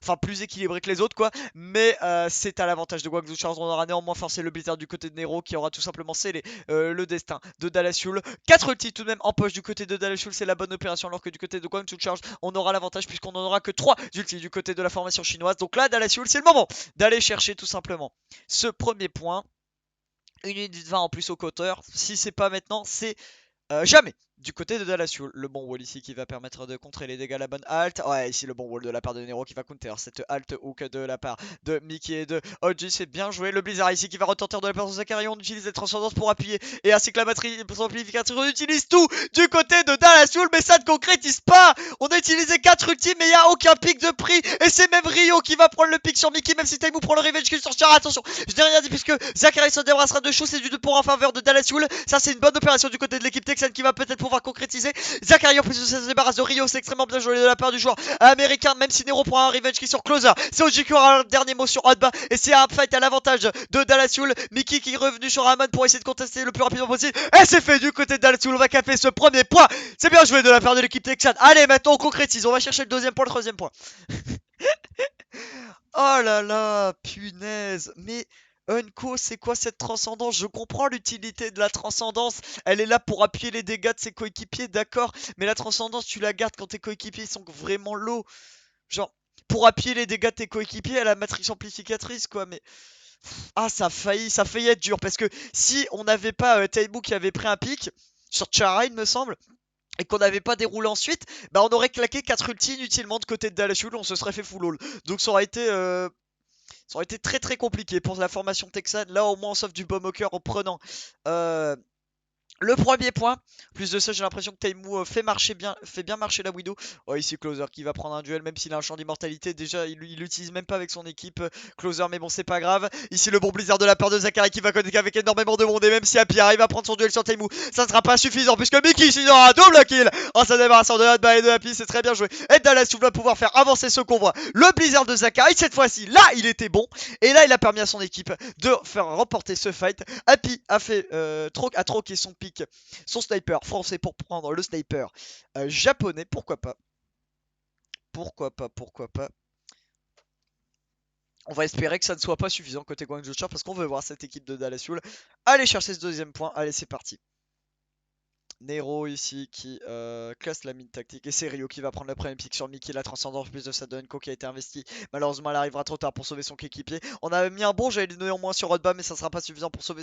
Enfin plus équilibré que les autres quoi. Mais c'est à l'avantage de Guangzhou Charles. On aura néanmoins forcé le blizzard du côté de Nero qui aura tout simplement scellé le destin de Dalashul. 4 ultis tout de même en poche du côté de Dalashul. C'est la bonne opération alors que du côté de Guangzhou Charge on aura l'avantage puisqu'on n'en aura que 3 ultis du côté de la formation chinoise. Donc là Dalashul c'est le moment d'aller chercher tout simplement ce premier point. Une unité de 20 en plus au cutter. Si c'est pas maintenant c'est jamais du côté de Dalashul. Le bon wall ici qui va permettre de contrer les dégâts. La bonne halt. Ouais, ici le bon wall de la part de Nero qui va counter cette halt hook de la part de Mickey et de OG. C'est bien joué. Le blizzard ici qui va retentir de la part de Zachary. On utilise les transcendances pour appuyer. Et ainsi que la batterie amplificatrice. On utilise tout du côté de Dalashul. Mais ça ne concrétise pas. On a utilisé 4 ultimes. Mais il n'y a aucun pic de prix. Et c'est même Rio qui va prendre le pic sur Mickey. Même si Taimu prend le revenge qui sortira. Attention. Je n'ai rien dit puisque Zachary se débarrassera de Chou. C'est du 2 pour en faveur de Dalashul. Ça, c'est une bonne opération du côté de l'équipe Texan qui va peut-être pouvoir concrétiser. Zachary en plus se débarrasse de Rio, c'est extrêmement bien joué de la part du joueur américain, même si Nero prend un revenge qui est sur Closer. C'est OG qui aura un dernier mot sur Hotba et c'est un fight à l'avantage de Dalashul. Mickey qui est revenu sur Ramon pour essayer de contester le plus rapidement possible. Et c'est fait du côté de Dalashul, on va caper ce premier point. C'est bien joué de la part de l'équipe Texan. Allez, maintenant on concrétise, on va chercher le deuxième point, le troisième point. Oh là là, punaise, mais Unco, c'est quoi cette transcendance? Je comprends l'utilité de la transcendance, elle est là pour appuyer les dégâts de ses coéquipiers, d'accord, mais la transcendance, tu la gardes quand tes coéquipiers sont vraiment low. Genre, pour appuyer les dégâts de tes coéquipiers à la matrice amplificatrice, quoi, mais... Ah, ça a failli être dur, parce que si on n'avait pas Taimu qui avait pris un pic, sur Chara, il me semble, et qu'on n'avait pas déroulé ensuite, bah on aurait claqué 4 ultis inutilement de côté de Dalashul, on se serait fait full all. Donc ça aurait été très très compliqué pour la formation texane. Là au moins on sauve du baume au cœur en prenant euh, le premier point. Plus de ça, j'ai l'impression que Taimu fait bien marcher la Widow. Oh, ici Closer qui va prendre un duel, même s'il a un champ d'immortalité. Déjà, il l'utilise même pas avec son équipe. Closer, mais bon, c'est pas grave. Ici, le bon blizzard de la part de Zachary qui va connecter avec énormément de monde. Et même si Happy arrive à prendre son duel sur Taimu, ça ne sera pas suffisant puisque Mickey sinon aura un double kill en se débarrassant de Hotba et de Happy. C'est très bien joué. Et Dallas va pouvoir faire avancer ce convoi. Le blizzard de Zachary, cette fois-ci, là, il était bon. Et là, il a permis à son équipe de faire remporter ce fight. Happy a troqué son pic, son sniper français pour prendre le sniper japonais, pourquoi pas. Pourquoi pas, pourquoi pas. On va espérer que ça ne soit pas suffisant côté Guangzhou Charge parce qu'on veut voir cette équipe de Dallas Fuel aller chercher ce deuxième point. Allez, c'est parti. Nero ici qui classe la mine tactique et c'est Rio qui va prendre le premier pick sur Mickey, la transcendance plus de Sadonko qui a été investi. Malheureusement elle arrivera trop tard pour sauver son coéquipier. On a mis un bon jet néanmoins sur Rodba mais ça sera pas suffisant pour sauver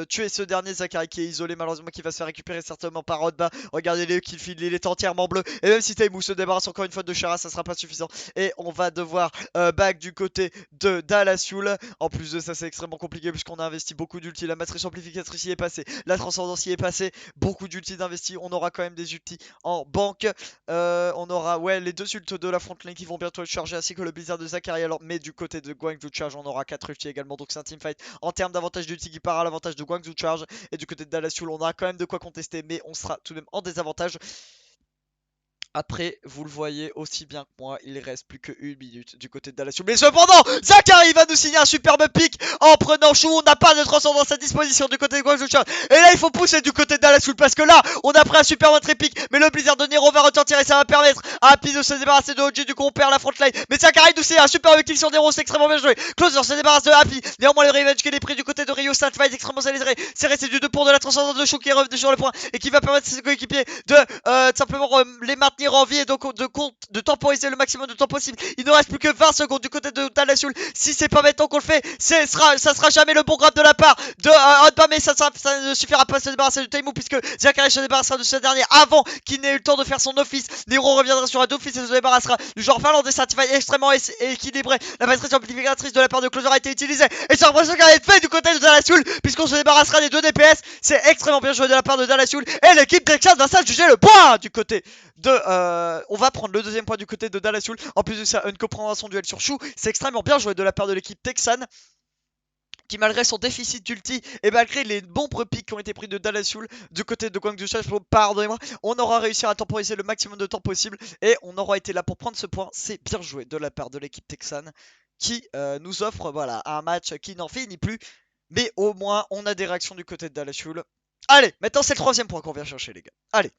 tuer ce dernier Zachary qui est isolé malheureusement qui va se faire récupérer certainement par Rodba. Regardez le kill feed, il est entièrement bleu et même si Taimou se débarrasse encore une fois de Shara ça sera pas suffisant et on va devoir back du côté de Dallas Fuel. En plus de ça c'est extrêmement compliqué puisqu'on a investi beaucoup d'ulti, la matrice amplificatrice y est passée, la transcendance y est passée. Beaucoup d'ultis d'investis, on aura quand même des ultis en banque. On aura les deux ults de la frontline qui vont bientôt être chargés ainsi que le blizzard de Zachary. Alors, mais du côté de Guangzhou Charge, on aura 4 ultis également. Donc c'est un teamfight en termes d'avantage d'ulti qui part à l'avantage de Guangzhou Charge. Et du côté de Dallas Fuel, on aura quand même de quoi contester, mais on sera tout de même en désavantage. Après, vous le voyez aussi bien que moi, il reste plus que 1 minute du côté de Dallas Fuel. Mais cependant, Zachary va nous signer un superbe pick en prenant Chou. On n'a pas de transcendance à disposition du côté de Guangzhou Charge. Et là, il faut pousser du côté de Dallas Fuel parce que là, on a pris un superbe pick. Mais le blizzard de Nero va retentir et ça va permettre à Happy de se débarrasser de OG. Du coup, on perd la frontline. Mais Zachary nous signe un superbe kill sur Nero. C'est extrêmement bien joué. Closer se débarrasse de Happy. Néanmoins, le revenge qui est pris du côté de Rio. Ça fight extrêmement serré. C'est resté du 2 pour de la transcendance de Chou qui est revenu sur le point et qui va permettre à ses coéquipiers de simplement les maintenir en vie et donc de temporiser le maximum de temps possible. Il ne reste plus que 20 secondes du côté de Dallas Fuel. Si c'est pas maintenant qu'on le fait, ça sera jamais le bon grab de la part de Hotba, mais ça ne suffira pas à se débarrasser de Taimou puisque Zachary se débarrassera de ce dernier avant qu'il n'ait eu le temps de faire son office. Nero reviendra sur un office et se débarrassera du joueur finlandais. C'est un teamfight extrêmement équilibré. La matrice amplificatrice de la part de Closer a été utilisée et c'est l'impression qu'elle est faite du côté de Dallas Fuel puisqu'on se débarrassera des 2 DPS. C'est extrêmement bien joué de la part de Dallas Fuel et l'équipe Texas va s'adjuger le point du côté de on va prendre le deuxième point du côté de Dallas Fuel. En plus de ça, Unco prendra son duel sur Chou. C'est extrêmement bien joué de la part de l'équipe texane qui malgré son déficit d'ulti et malgré les bons picks qui ont été pris de Dallas Fuel du côté de Guangzhou Charge, pardonnez-moi, on aura réussi à temporiser le maximum de temps possible et on aura été là pour prendre ce point. C'est bien joué de la part de l'équipe texane qui nous offre voilà un match qui n'en finit plus, mais au moins on a des réactions du côté de Dallas Fuel. Allez, maintenant c'est le troisième point qu'on vient chercher les gars. Allez.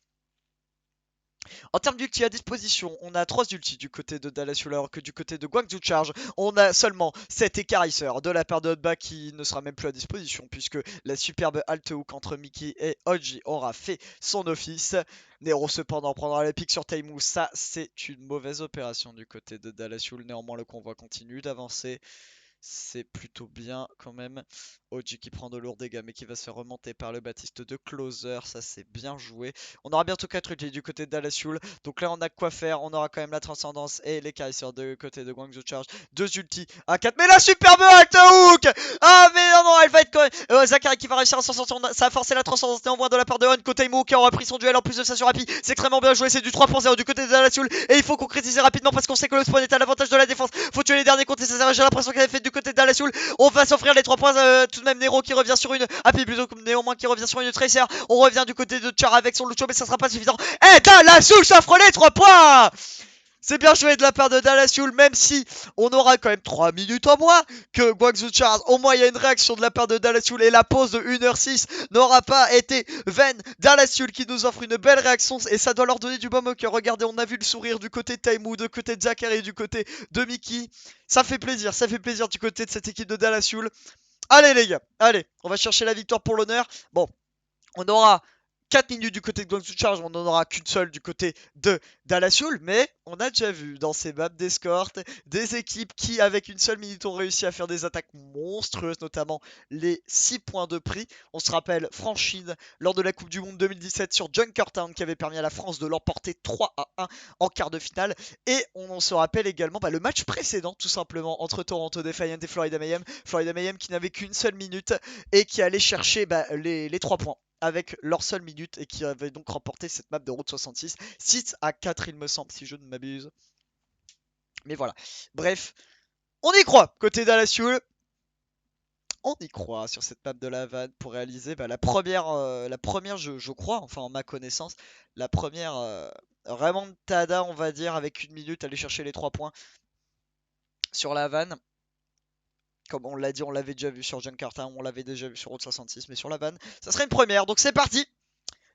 En termes d'ulti à disposition, on a 3 ultis du côté de Dallas Fuel alors que du côté de Guangzhou Charge, on a seulement 7 écarisseurs de la part de Hotba qui ne sera même plus à disposition puisque la superbe alt hook entre Mickey et Oji aura fait son office. Nero cependant prendra le pic sur Taimou, ça c'est une mauvaise opération du côté de Dallas Fuel. Néanmoins le convoi continue d'avancer. C'est plutôt bien quand même. Oji qui prend de lourds dégâts mais qui va se faire remonter par le Baptiste de Closer. Ça c'est bien joué. On aura bientôt 4 ultis du côté de Dallas Fuel. Donc là on a quoi faire. On aura quand même la transcendance et les caresseurs de côté de Guangzhou Charge. 2 ultis à 4. Mais la superbe alt hook. Ah mais non elle va être quand même. Zachary qui va réussir à s'en sortir. Ça a forcé la transcendance néanmoins de la part de Hon. Côté Imo qui aura pris son duel en plus de ça sur Happy. C'est extrêmement bien joué. C'est du 3.0 du côté de Dallas Fuel. Et il faut concrétiser rapidement parce qu'on sait que le spawn est à l'avantage de la défense. Faut tuer les derniers contre ces arrêts. J'ai l'impression qu'elle est faite du côté de Dallas Fuel. On va s'offrir les 3 points. Tout de même Nero qui revient sur une Happy plutôt que néanmoins qui revient sur une Tracer. On revient du côté de Char avec son Lucho mais ça sera pas suffisant. Et Dallas Fuel s'offre les 3 points. C'est bien joué de la part de Dallas Fuel, même si on aura quand même 3 minutes en moins que Guangzhou Charge. Au moins, il y a une réaction de la part de Dallas Fuel et la pause de 1h06 n'aura pas été vaine. Dallas Fuel qui nous offre une belle réaction et ça doit leur donner du bon au cœur. Regardez, on a vu le sourire du côté de Taimou, du côté de Zachary, du côté de Mickey. Ça fait plaisir du côté de cette équipe de Dallas Fuel. Allez les gars, allez, on va chercher la victoire pour l'honneur. Bon, on aura 4 minutes du côté de Guangzhou Charge, on n'en aura qu'une seule du côté de Dallas Fuel, mais on a déjà vu dans ces maps d'escorte des équipes qui avec une seule minute ont réussi à faire des attaques monstrueuses, notamment les 6 points de prix. On se rappelle Franchise lors de la Coupe du Monde 2017 sur Junkertown qui avait permis à la France de l'emporter 3-1 en quart de finale. Et on se rappelle également le match précédent tout simplement entre Toronto Defiant et Florida Mayhem. Florida Mayhem qui n'avait qu'une seule minute et qui allait chercher les 3 points avec leur seule minute et qui avait donc remporté cette map de Route 66 6-4 il me semble si je ne m'abuse. Mais voilà, bref, on y croit côté Dallas Fuel. On y croit sur cette map de la vanne pour réaliser la première je crois, enfin en ma connaissance, la première vraiment tada on va dire avec une minute aller chercher les 3 points sur la vanne. Comme on l'a dit, on l'avait déjà vu sur Junkertown, on l'avait déjà vu sur Route 66, mais sur la vanne, ça serait une première. Donc c'est parti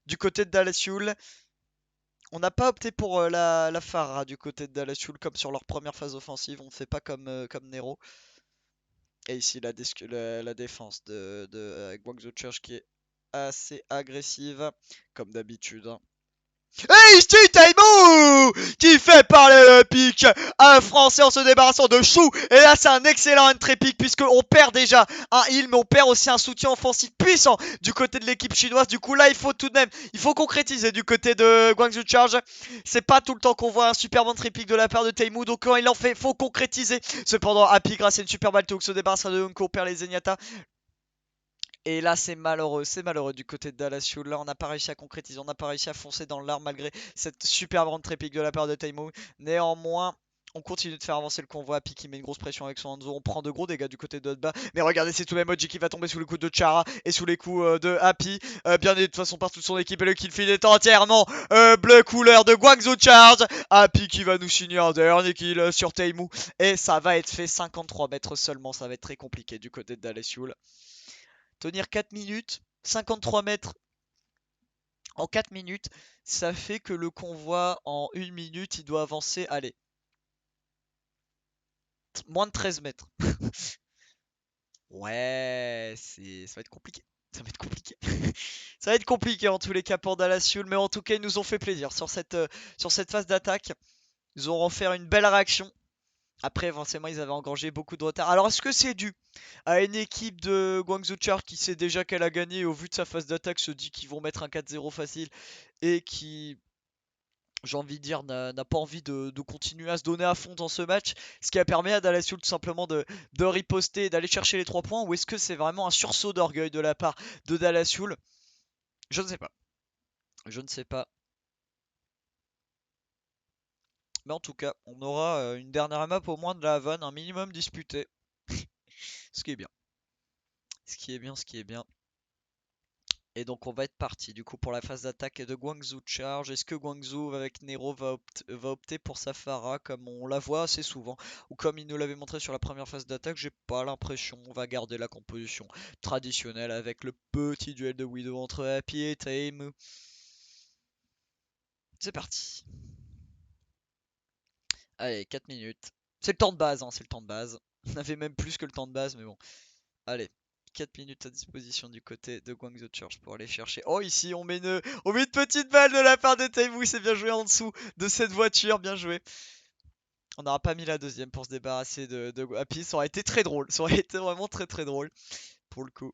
du côté de Dallas Fuel. On n'a pas opté pour la Pharah du côté de Dalachoul comme sur leur première phase offensive. On ne fait pas comme Nero. Et ici la défense de Guangzhou Church qui est assez agressive, comme d'habitude, hein. Et ici Taimou qui fait parler le pic. Un Français en se débarrassant de Chou. Et là c'est un excellent entry pick puisqu'on perd déjà un heal mais on perd aussi un soutien offensif puissant du côté de l'équipe chinoise. Du coup là il faut tout de même, il faut concrétiser du côté de Guangzhou Charge. C'est pas tout le temps qu'on voit un superbe entry pick de la part de Taimou. Donc quand il en fait, faut concrétiser. Cependant Happy grâce à une super balle se débarrasse de Honko, perd les Zenyatta. Et là, c'est malheureux du côté de Dallas Fuel. Là, on n'a pas réussi à concrétiser, on n'a pas réussi à foncer dans l'arme malgré cette superbe rentrée pique de la part de Taimo. Néanmoins, on continue de faire avancer le convoi. Happy qui met une grosse pression avec son Hanzo. On prend de gros dégâts du côté de Hotba. Mais regardez, c'est tout de même Oji qui va tomber sous le coup de Chara et sous les coups de Happy. Bien de toute façon, par toute son équipe. Et le kill feed est entièrement bleu couleur de Guangzhou Charge. Happy qui va nous signer un dernier kill sur Taimo. Et ça va être fait 53 mètres seulement. Ça va être très compliqué du côté de Dallas Fuel. Tenir 4 minutes, 53 mètres en 4 minutes, ça fait que le convoi en 1 minute, il doit avancer, allez, moins de 13 mètres. Ouais, ça va être compliqué. Ça va être compliqué. Ça va être compliqué en tous les cas pour Dallas Fuel, mais en tout cas, ils nous ont fait plaisir sur cette phase d'attaque. Ils ont offert une belle réaction. Après, forcément, ils avaient engrangé beaucoup de retard. Alors, est-ce que c'est dû à une équipe de Guangzhou Charge qui sait déjà qu'elle a gagné et au vu de sa phase d'attaque se dit qu'ils vont mettre un 4-0 facile et qui, j'ai envie de dire, n'a pas envie de continuer à se donner à fond dans ce match, ce qui a permis à Dallas Fuel tout simplement de riposter et d'aller chercher les 3 points, ou est-ce que c'est vraiment un sursaut d'orgueil de la part de Dallas Fuel? Je ne sais pas. Je ne sais pas. Mais en tout cas, on aura une dernière map au moins de la Havane, un minimum disputé. Ce qui est bien. Ce qui est bien, ce qui est bien. Et donc on va être parti du coup pour la phase d'attaque de Guangzhou Charge. Est-ce que Guangzhou avec Nero va opter pour sa Pharah comme on la voit assez souvent, ou comme il nous l'avait montré sur la première phase d'attaque? J'ai pas l'impression. On va garder la composition traditionnelle avec le petit duel de Widow entre Happy et Tame. C'est parti. Allez, 4 minutes. C'est le temps de base, hein, c'est le temps de base. On avait même plus que le temps de base, mais bon. Allez, 4 minutes à disposition du côté de Guangzhou Church pour aller chercher. Oh, ici, on met une petite balle de la part de Taimou. C'est bien joué en dessous de cette voiture. Bien joué. On n'aura pas mis la deuxième pour se débarrasser de Happy. Ça aurait été très drôle. Ça aurait été vraiment très très drôle pour le coup.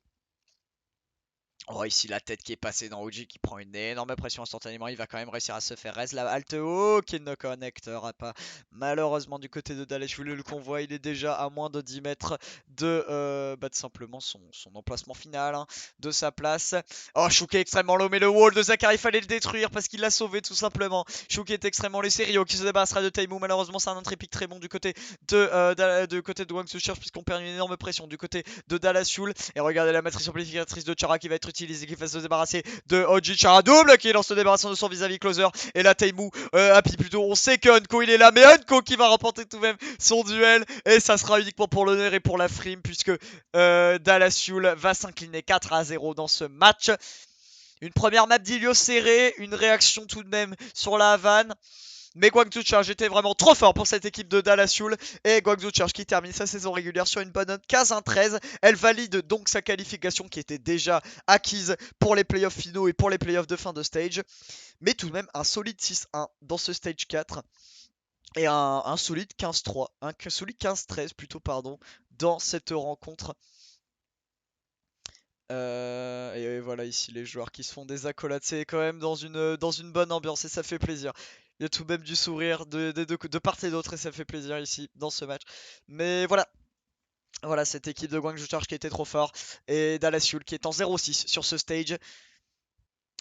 Oh, ici la tête qui est passée dans OG qui prend une énorme pression instantanément. Il va quand même réussir à se faire reste la halte haut qui ne connectera pas. Malheureusement, du côté de Dallas, le convoi il est déjà à moins de 10 mètres de tout simplement son emplacement final, hein, de sa place. Oh, Chouquet est extrêmement low, mais le wall de Zachary, il fallait le détruire parce qu'il l'a sauvé tout simplement. Chouquet est extrêmement laissé. Rio qui se débarrassera de Taimou. Malheureusement, c'est un entrée pic très bon du côté de Guangzhou Charge puisqu'on perd une énorme pression du côté de Dallas Fuel. Et regardez la matrice amplificatrice de Chara qui va être utilisée, qui va se débarrasser de Oji Chara double qui est en se débarrassant de son vis-à-vis closer. Et là Taimou, Happy plutôt, on sait que Unko il est là, mais Unko qui va remporter tout de même son duel. Et ça sera uniquement pour l'honneur et pour la frime puisque Dallas Fuel va s'incliner 4-0 dans ce match. Une première map d'Ilio serrée, une réaction tout de même sur la Havane. Mais Guangzhou Charge était vraiment trop fort pour cette équipe de Dallas Fuel. Et Guangzhou Charge qui termine sa saison régulière sur une bonne note 15-13. Elle valide donc sa qualification qui était déjà acquise pour les playoffs finaux et pour les playoffs de fin de stage. Mais tout de même un solide 6-1 dans ce stage 4. Et un solide 15-3. Un solide 15-13 plutôt, pardon, dans cette rencontre. Et voilà ici les joueurs qui se font des accolades, c'est quand même dans une bonne ambiance et ça fait plaisir. Il y a tout de même du sourire de part et d'autre et ça fait plaisir ici dans ce match. Mais voilà, voilà cette équipe de Guangzhou Charge qui était trop fort et Dallas Fuel qui est en 0-6 sur ce stage.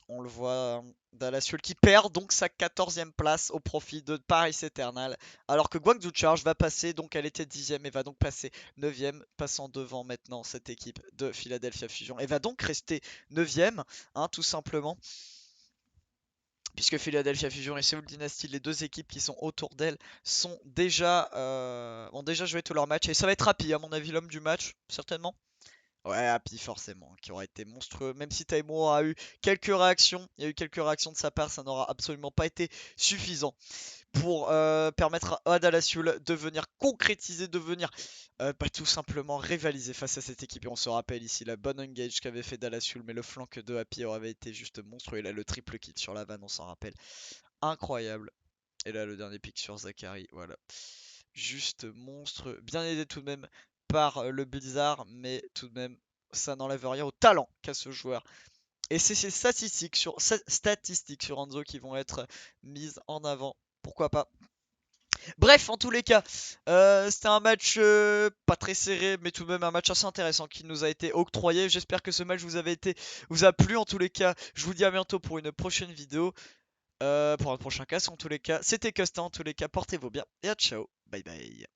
On le voit, Dallas Fuel qui perd donc sa 14e place au profit de Paris Eternal. Alors que Guangzhou Charge va passer, donc elle était 10e et va donc passer 9e, passant devant maintenant cette équipe de Philadelphia Fusion. Et va donc rester 9e, hein, tout simplement. Puisque Philadelphia Fusion et Seoul Dynasty, les deux équipes qui sont autour d'elle, ont déjà joué tous leurs matchs. Et ça va être rapide, à mon avis, l'homme du match, certainement. Ouais, Happy forcément, qui aurait été monstrueux. Même si Taimo a eu quelques réactions, il y a eu quelques réactions de sa part, ça n'aura absolument pas été suffisant pour permettre à Dalaciul de venir concrétiser, de venir tout simplement rivaliser face à cette équipe. Et on se rappelle ici la bonne engage qu'avait fait Dalaciul, mais le flank de Happy aurait été juste monstrueux. Il a le triple kill sur la vanne, on s'en rappelle. Incroyable. Et là, le dernier pick sur Zachary, voilà. Juste monstre, bien aidé tout de même par le Blizzard, mais tout de même, ça n'enlève rien au talent qu'a ce joueur. Et c'est ces statistiques sur Hanzo qui vont être mises en avant. Pourquoi pas. Bref, en tous les cas, c'était un match pas très serré, mais tout de même un match assez intéressant qui nous a été octroyé. J'espère que ce match vous a plu. En tous les cas, je vous dis à bientôt pour une prochaine vidéo. Pour un prochain casse en tous les cas. C'était Costa en tous les cas, portez-vous bien et à ciao, bye bye.